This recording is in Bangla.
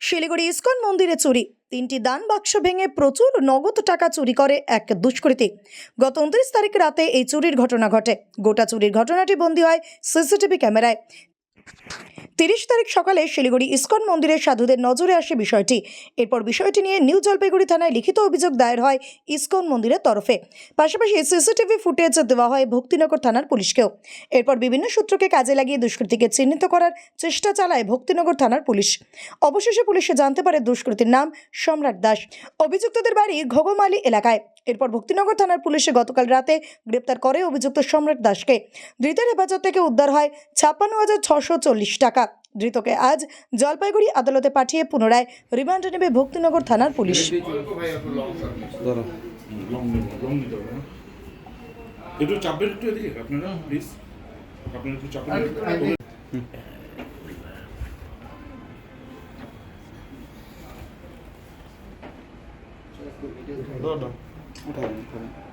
শিলিগুড়ি ইসকন মন্দিরে চুরি, 3টি দান বাক্স ভেঙে প্রচুর নগদ টাকা চুরি করে এক দুষ্কৃতী। গত 29 তারিখ রাতে এই চুরির ঘটনা ঘটে। গোটা চুরির ঘটনাটি বন্দী হয় সিসিটিভি ক্যামেরায়। 30 তারিখ সকালে শিলিগুড়ি ইসকন মন্দিরের সাধুদের নজরে আসে বিষয়টি। এরপর বিষয়টি নিয়ে নিউ জলপাইগুড়ি থানায় লিখিত অভিযোগ দায়ের হয় ইসকন মন্দিরের তরফে। পাশাপাশি সিসিটিভি ফুটেজ দেওয়া হয় ভক্তিনগর থানার পুলিশকেও। এরপর বিভিন্ন সূত্রকে কাজে লাগিয়ে দুষ্কৃতীকে চিহ্নিত করার চেষ্টা চালায় ভক্তিনগর থানার পুলিশ। অবশেষে পুলিশে জানতে পারে দুষ্কৃতীর নাম সম্রাট দাস। অভিযুক্তদের বাড়ি ঘোগমালি এলাকায়। এরপর ভক্তিনগর থানার পুলিশে গতকাল রাতে গ্রেপ্তার করে অভিযুক্ত সম্রাট দাসকে। ধৃতের হেফাজত থেকে উদ্ধার হয় 56,640 টাকা। ধৃতকে আজ জলপাইগুড়ি আদালতে পাঠিয়ে পুনরায় রিমান্ডে নেবে ভক্তিনগর থানার পুলিশ। একটু চাপবেন, একটু এদিকে আপনারা প্লিজ, আপনারা একটু চাপবেন। উঠাবেন।